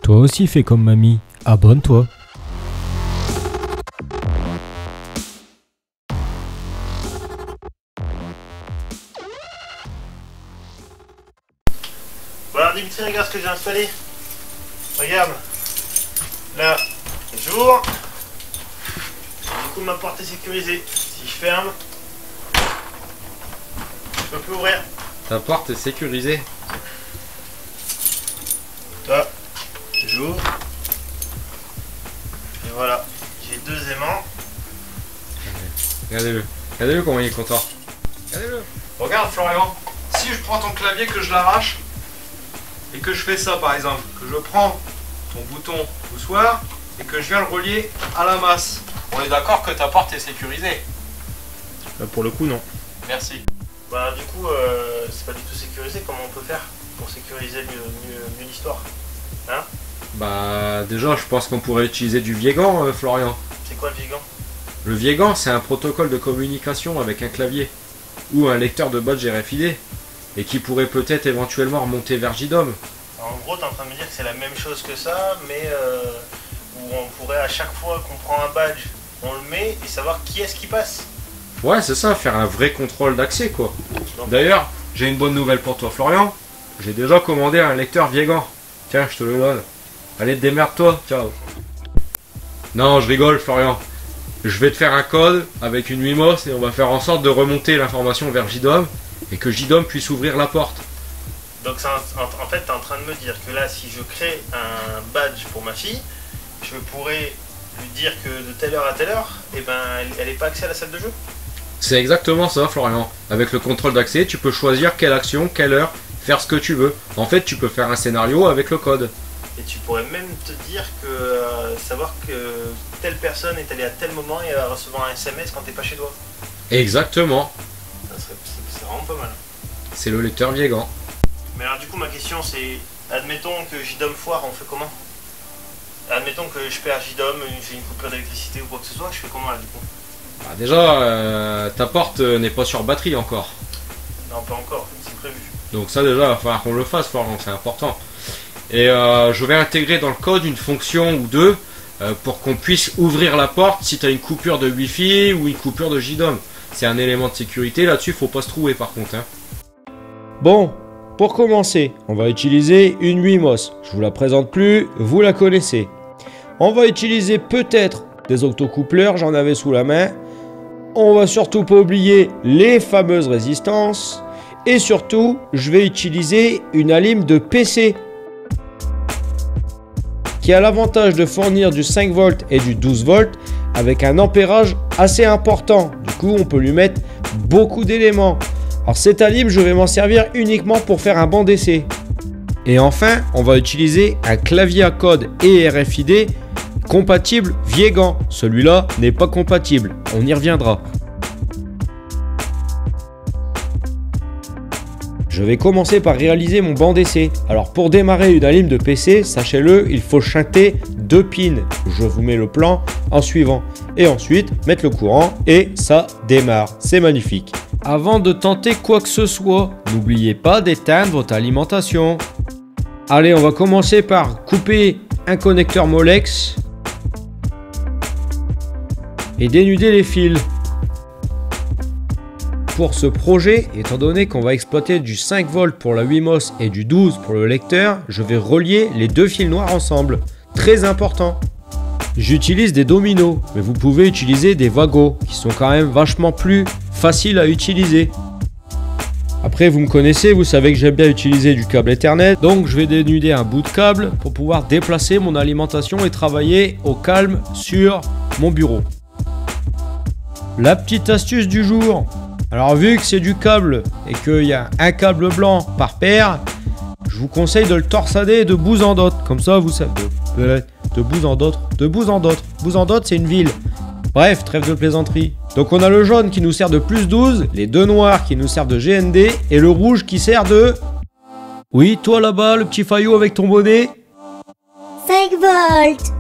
Toi aussi fais comme mamie, abonne-toi. Voilà Dimitri, regarde ce que j'ai installé. Regarde. Là, jour. Du coup ma porte est sécurisée. Si je ferme, je peux plus ouvrir. Ta porte est sécurisée. Là, j'ouvre. Et voilà, j'ai deux aimants. Regardez-le. Regardez-le comment il est content. Regardez-le. Regarde Florian. Si je prends ton clavier, que je l'arrache et que je fais ça par exemple, que je prends ton bouton poussoir et que je viens le relier à la masse. On est d'accord que ta porte est sécurisée. Là, pour le coup, non. Merci. Bah du coup, c'est pas du tout sécurisé. Comment on peut faire pour sécuriser mieux l'histoire? Hein? Bah déjà je pense qu'on pourrait utiliser du Viegant Florian. C'est quoi le Viegant? Le Viegant c'est un protocole de communication avec un clavier ou un lecteur de badge RFID et qui pourrait peut-être éventuellement remonter vers JDOM. En gros, t'es en train de me dire que c'est la même chose que ça, mais où on pourrait à chaque fois qu'on prend un badge, on le met et savoir qui est-ce qui passe. Ouais c'est ça, faire un vrai contrôle d'accès quoi. D'ailleurs, j'ai une bonne nouvelle pour toi Florian. J'ai déjà commandé un lecteur Viegant. Tiens, je te le donne. Allez, démerde-toi, ciao. Non, je rigole Florian. Je vais te faire un code avec une Wimos et on va faire en sorte de remonter l'information vers JDOM et que JDOM puisse ouvrir la porte. Donc en fait, tu es en train de me dire que là, si je crée un badge pour ma fille, je pourrais lui dire que de telle heure à telle heure, eh ben, elle n'est pas accès à la salle de jeu. C'est exactement ça Florian. Avec le contrôle d'accès, tu peux choisir quelle action, quelle heure, faire ce que tu veux. En fait, tu peux faire un scénario avec le code. Et tu pourrais même te dire que savoir que telle personne est allée à tel moment et elle va recevoir un SMS quand t'es pas chez toi. Exactement. C'est vraiment pas mal. C'est le lecteur Viegant. Mais alors du coup ma question c'est, admettons que JDOM foire, on fait comment? Admettons que je perds JDOM, j'ai une coupure d'électricité ou quoi que ce soit, je fais comment là du coup? Bah, déjà, ta porte n'est pas sur batterie encore. Non pas encore, c'est prévu. Donc ça déjà, il va falloir qu'on le fasse Florian, c'est important. Et je vais intégrer dans le code une fonction ou deux pour qu'on puisse ouvrir la porte si tu as une coupure de Wi-Fi ou une coupure de JDOM. C'est un élément de sécurité, là-dessus faut pas se trouver par contre. Hein. Bon, pour commencer, on va utiliser une Wimos. Je vous la présente plus, vous la connaissez. On va utiliser peut-être des octocoupleurs, j'en avais sous la main. On va surtout pas oublier les fameuses résistances. Et surtout, je vais utiliser une alim de PC qui a l'avantage de fournir du 5 volts et du 12 volts avec un ampérage assez important. Du coup, on peut lui mettre beaucoup d'éléments. Alors cette alim, je vais m'en servir uniquement pour faire un banc d'essai. Et enfin, on va utiliser un clavier à code et RFID compatible Viegant. Celui-là n'est pas compatible, on y reviendra. Je vais commencer par réaliser mon banc d'essai. Alors pour démarrer une alim de PC, sachez-le, il faut shunter 2 pins. Je vous mets le plan en suivant. Et ensuite, mettre le courant et ça démarre. C'est magnifique. Avant de tenter quoi que ce soit, n'oubliez pas d'éteindre votre alimentation. Allez, on va commencer par couper un connecteur Molex et dénuder les fils. Pour ce projet, étant donné qu'on va exploiter du 5 volts pour la Wimos et du 12 pour le lecteur, je vais relier les deux fils noirs ensemble. Très important. J'utilise des dominos, mais vous pouvez utiliser des wagos qui sont quand même vachement plus faciles à utiliser. Après, vous me connaissez, vous savez que j'aime bien utiliser du câble Ethernet, donc je vais dénuder un bout de câble pour pouvoir déplacer mon alimentation et travailler au calme sur mon bureau. La petite astuce du jour. Alors vu que c'est du câble et qu'il y a un câble blanc par paire, je vous conseille de le torsader de bout en d'autres. Comme ça, vous savez, de bout en d'autres, de bout en d'autres. Bout en d'autres, c'est une ville. Bref, trêve de plaisanterie. Donc on a le jaune qui nous sert de plus 12, les deux noirs qui nous servent de GND et le rouge qui sert de... Oui, toi là-bas, le petit faillot avec ton bonnet. 5 volts.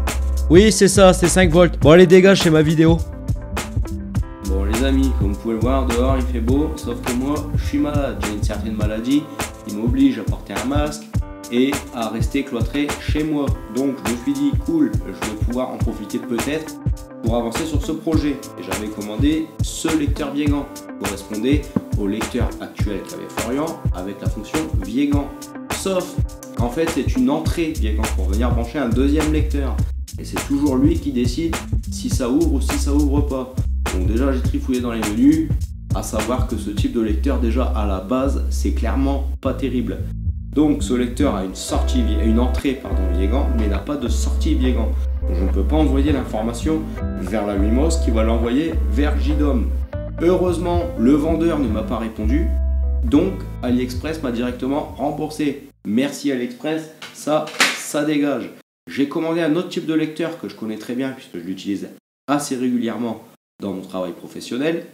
Oui, c'est ça, c'est 5 volts. Bon, allez, dégage, c'est ma vidéo. Bon les amis, comme vous pouvez le voir, dehors il fait beau, sauf que moi je suis malade, j'ai une certaine maladie qui m'oblige à porter un masque et à rester cloîtré chez moi. Donc je me suis dit cool, je vais pouvoir en profiter peut-être pour avancer sur ce projet. Et j'avais commandé ce lecteur Viegant qui correspondait au lecteur actuel qu'avait Florian avec la fonction Viegant. Sauf qu'en fait c'est une entrée Viegant pour venir brancher un deuxième lecteur. Et c'est toujours lui qui décide si ça ouvre ou si ça ouvre pas. Donc déjà j'ai trifouillé dans les menus, à savoir que ce type de lecteur déjà à la base c'est clairement pas terrible. Donc ce lecteur a une entrée Viegant, mais n'a pas de sortie Viegant. Donc je ne peux pas envoyer l'information vers la Wimos qui va l'envoyer vers JDOM. Heureusement le vendeur ne m'a pas répondu, donc AliExpress m'a directement remboursé. Merci AliExpress, ça dégage. J'ai commandé un autre type de lecteur que je connais très bien puisque je l'utilise assez régulièrement dans mon travail professionnel.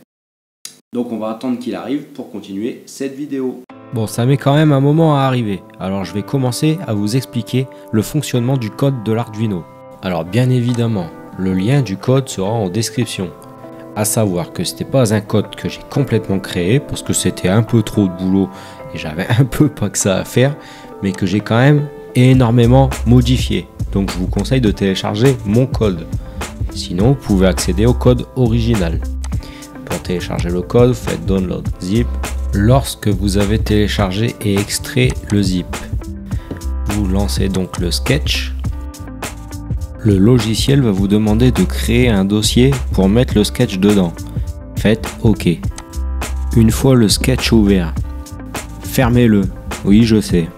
Donc on va attendre qu'il arrive pour continuer cette vidéo. Bon, ça met quand même un moment à arriver, alors je vais commencer à vous expliquer le fonctionnement du code de l'Arduino. Alors bien évidemment, le lien du code sera en description. À savoir que c'était pas un code que j'ai complètement créé parce que c'était un peu trop de boulot et j'avais un peu pas que ça à faire, mais que j'ai quand même énormément modifié. Donc je vous conseille de télécharger mon code. Sinon, vous pouvez accéder au code original. Pour télécharger le code, faites download zip. Lorsque vous avez téléchargé et extrait le zip, vous lancez donc le sketch. Le logiciel va vous demander de créer un dossier pour mettre le sketch dedans. Faites OK. Une fois le sketch ouvert, fermez-le. Oui, je sais.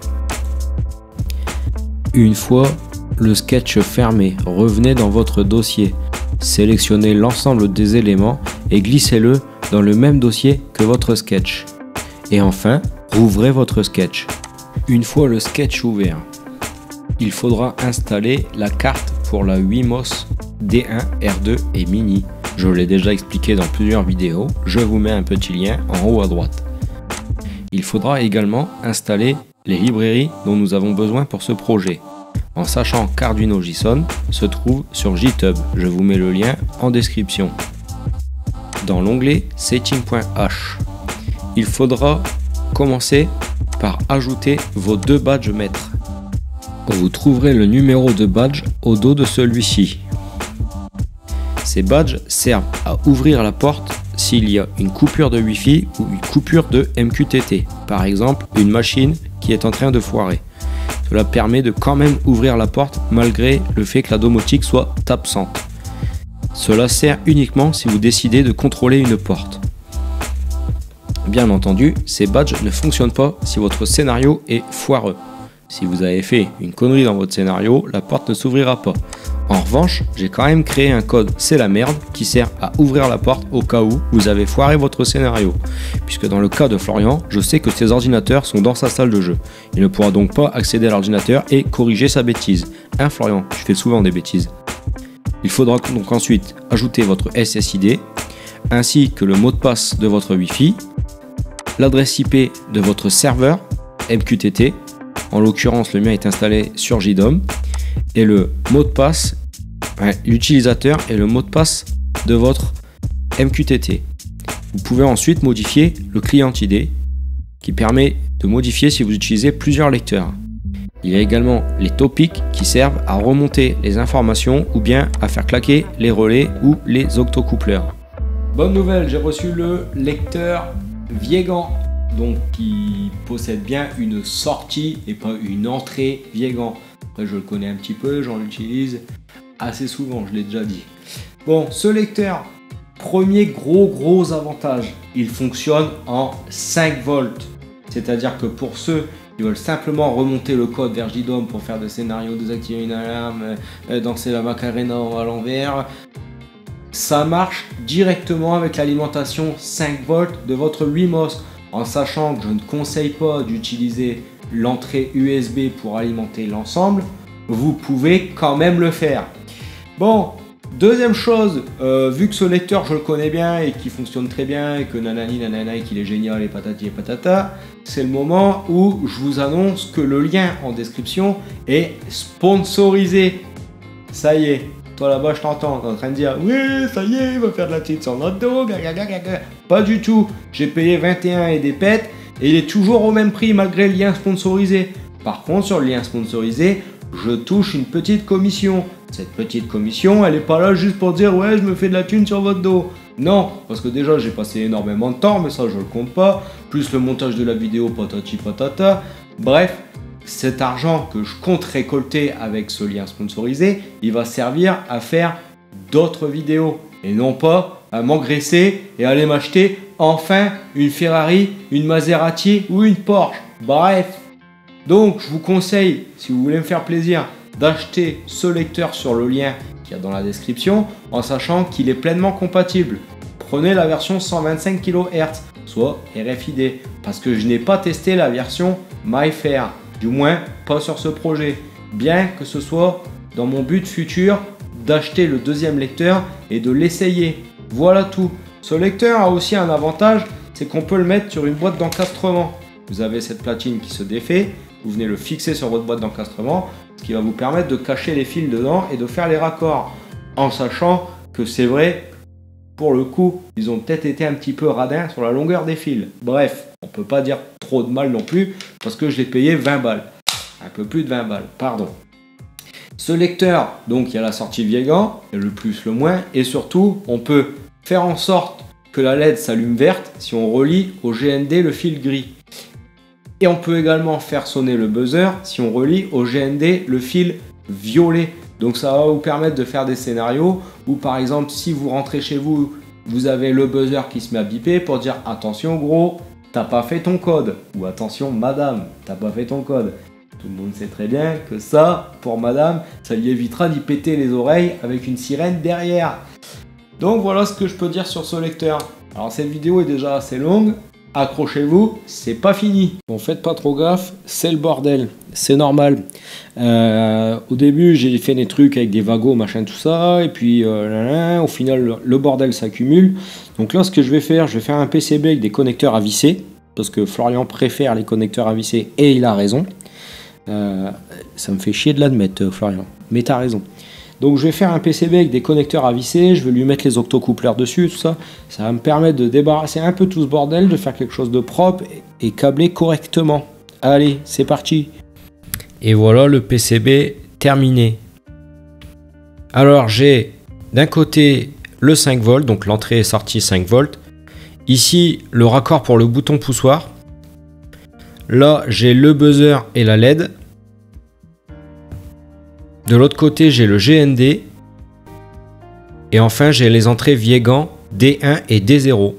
Une fois le sketch fermé, revenez dans votre dossier. Sélectionnez l'ensemble des éléments et glissez-le dans le même dossier que votre sketch. Et enfin, rouvrez votre sketch. Une fois le sketch ouvert, il faudra installer la carte pour la Wimos D1, R2 et Mini. Je l'ai déjà expliqué dans plusieurs vidéos, je vous mets un petit lien en haut à droite. Il faudra également installer les librairies dont nous avons besoin pour ce projet, en sachant qu'Arduino JSON se trouve sur GitHub. Je vous mets le lien en description. Dans l'onglet setting.h, il faudra commencer par ajouter vos deux badges maîtres. Vous trouverez le numéro de badge au dos de celui-ci. Ces badges servent à ouvrir la porte s'il y a une coupure de Wi-Fi ou une coupure de MQTT. Par exemple, une machine qui est en train de foirer. Cela permet de quand même ouvrir la porte malgré le fait que la domotique soit absente. Cela sert uniquement si vous décidez de contrôler une porte. Bien entendu, ces badges ne fonctionnent pas si votre scénario est foireux. Si vous avez fait une connerie dans votre scénario, la porte ne s'ouvrira pas. En revanche, j'ai quand même créé un code c'est la merde qui sert à ouvrir la porte au cas où vous avez foiré votre scénario. Puisque dans le cas de Florian, je sais que ses ordinateurs sont dans sa salle de jeu. Il ne pourra donc pas accéder à l'ordinateur et corriger sa bêtise. Hein Florian, tu fais souvent des bêtises. Il faudra donc ensuite ajouter votre SSID, ainsi que le mot de passe de votre Wi-Fi, l'adresse IP de votre serveur MQTT, en l'occurrence le mien est installé sur JDOM, et le mot de passe, l'utilisateur et le mot de passe de votre MQTT. Vous pouvez ensuite modifier le client ID qui permet de modifier si vous utilisez plusieurs lecteurs. Il y a également les topics qui servent à remonter les informations ou bien à faire claquer les relais ou les octocoupleurs. Bonne nouvelle, j'ai reçu le lecteur Viegant, donc qui possède bien une sortie et pas une entrée Viegant. Après je le connais un petit peu, j'en utilise assez souvent, je l'ai déjà dit. Bon, ce lecteur, premier gros avantage, il fonctionne en 5 volts. C'est-à-dire que pour ceux qui veulent simplement remonter le code vers JDOM pour faire des scénarios, désactiver une alarme, danser la Macarena à l'envers, ça marche directement avec l'alimentation 5 volts de votre Wimos, en sachant que je ne conseille pas d'utiliser l'entrée USB pour alimenter l'ensemble, vous pouvez quand même le faire. Bon, deuxième chose, vu que ce lecteur je le connais bien et qu'il fonctionne très bien et que nanani nanana et qu'il est génial et patati et patata, c'est le moment où je vous annonce que le lien en description est sponsorisé. Ça y est, toi là-bas je t'entends, t'es en train de dire oui ça y est, il va faire de la petite sur notre dos, pas du tout, j'ai payé 21 et des pètes et il est toujours au même prix malgré le lien sponsorisé. Par contre, sur le lien sponsorisé, je touche une petite commission. Cette petite commission, elle n'est pas là juste pour dire ouais, je me fais de la thune sur votre dos. Non, parce que déjà j'ai passé énormément de temps, mais ça je le compte pas. Plus le montage de la vidéo, patati patata. Bref, cet argent que je compte récolter avec ce lien sponsorisé, il va servir à faire d'autres vidéos. Et non pas à m'engraisser et aller m'acheter enfin une Ferrari, une Maserati ou une Porsche. Bref. Donc je vous conseille, si vous voulez me faire plaisir, d'acheter ce lecteur sur le lien qu'il y a dans la description, en sachant qu'il est pleinement compatible. Prenez la version 125 kHz, soit RFID, parce que je n'ai pas testé la version MyFair, du moins pas sur ce projet, bien que ce soit dans mon but futur d'acheter le deuxième lecteur et de l'essayer. Voilà tout. Ce lecteur a aussi un avantage, c'est qu'on peut le mettre sur une boîte d'encastrement. Vous avez cette platine qui se défait, vous venez le fixer sur votre boîte d'encastrement, ce qui va vous permettre de cacher les fils dedans et de faire les raccords. En sachant que c'est vrai, pour le coup, ils ont peut-être été un petit peu radins sur la longueur des fils. Bref, on peut pas dire trop de mal non plus, parce que je l'ai payé 20 balles. Un peu plus de 20 balles, pardon. Ce lecteur, donc il y a la sortie Viegand, le plus, le moins, et surtout, on peut faire en sorte que la LED s'allume verte si on relie au GND le fil gris. Et on peut également faire sonner le buzzer si on relie au GND le fil violet. Donc ça va vous permettre de faire des scénarios où par exemple si vous rentrez chez vous, vous avez le buzzer qui se met à biper pour dire attention gros, t'as pas fait ton code. Ou attention madame, t'as pas fait ton code. Tout le monde sait très bien que ça, pour madame, ça lui évitera d'y péter les oreilles avec une sirène derrière. Donc voilà ce que je peux dire sur ce lecteur. Alors cette vidéo est déjà assez longue. Accrochez-vous, c'est pas fini. Bon, faites pas trop gaffe, c'est le bordel, c'est normal. Au début, j'ai fait des trucs avec des wagons, machin, tout ça, et puis au final, le bordel s'accumule. Donc là, ce que je vais faire un PCB avec des connecteurs à visser, parce que Florian préfère les connecteurs à visser, et il a raison. Ça me fait chier de l'admettre, Florian, mais t'as raison. Donc je vais faire un PCB avec des connecteurs à visser, je vais lui mettre les octocoupleurs dessus, tout ça. Ça va me permettre de débarrasser un peu tout ce bordel, de faire quelque chose de propre et câbler correctement. Allez, c'est parti. Et voilà le PCB terminé. Alors j'ai d'un côté le 5 volts, donc l'entrée et sortie 5 volts. Ici le raccord pour le bouton poussoir. Là j'ai le buzzer et la LED. De l'autre côté, j'ai le GND. Et enfin, j'ai les entrées Viegand D1 et D0.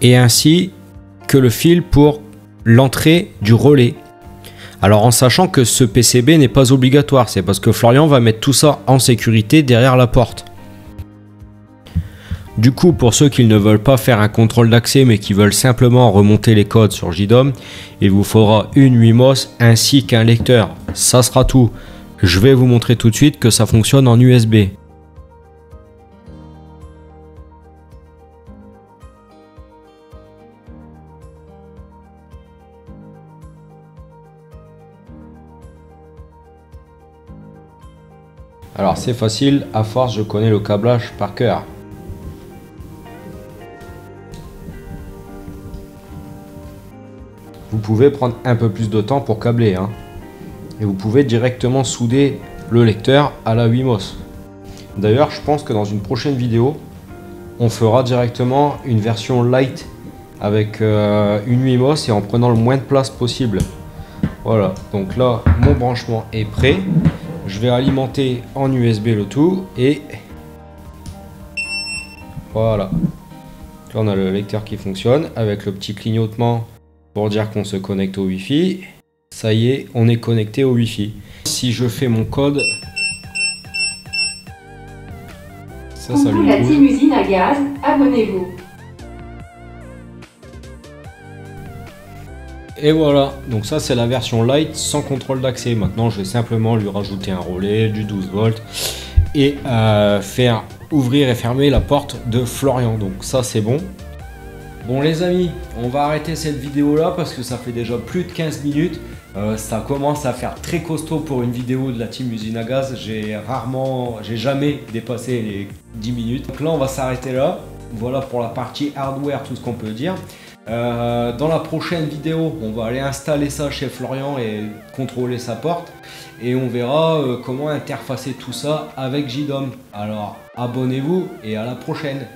Et ainsi que le fil pour l'entrée du relais. Alors en sachant que ce PCB n'est pas obligatoire, c'est parce que Florian va mettre tout ça en sécurité derrière la porte. Du coup, pour ceux qui ne veulent pas faire un contrôle d'accès mais qui veulent simplement remonter les codes sur JDOM, il vous faudra une Wimos ainsi qu'un lecteur. Ça sera tout. Je vais vous montrer tout de suite que ça fonctionne en USB. Alors c'est facile, à force je connais le câblage par cœur. Vous pouvez prendre un peu plus de temps pour câbler, hein. Et vous pouvez directement souder le lecteur à la Wimos. D'ailleurs, je pense que dans une prochaine vidéo, on fera directement une version light avec une Wimos et en prenant le moins de place possible. Voilà, donc là, mon branchement est prêt. Je vais alimenter en USB le tout et voilà. Là, on a le lecteur qui fonctionne avec le petit clignotement pour dire qu'on se connecte au Wi-Fi. Ça y est, on est connecté au Wi-Fi. Si je fais mon code, ça s'allume. La team usine à gaz, abonnez-vous. Et voilà, donc ça c'est la version light sans contrôle d'accès. Maintenant je vais simplement lui rajouter un relais, du 12 volts et faire ouvrir et fermer la porte de Florian. Donc ça c'est bon. Bon les amis, on va arrêter cette vidéo là parce que ça fait déjà plus de 15 minutes. Ça commence à faire très costaud pour une vidéo de la team usine à gaz. J'ai jamais dépassé les 10 minutes. Donc là on va s'arrêter là. Voilà pour la partie hardware, tout ce qu'on peut dire. Dans la prochaine vidéo, on va aller installer ça chez Florian et contrôler sa porte. Et on verra comment interfacer tout ça avec JDOM. Alors abonnez-vous et à la prochaine.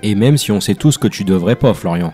Et même si on sait tous que tu devrais pas, Florian.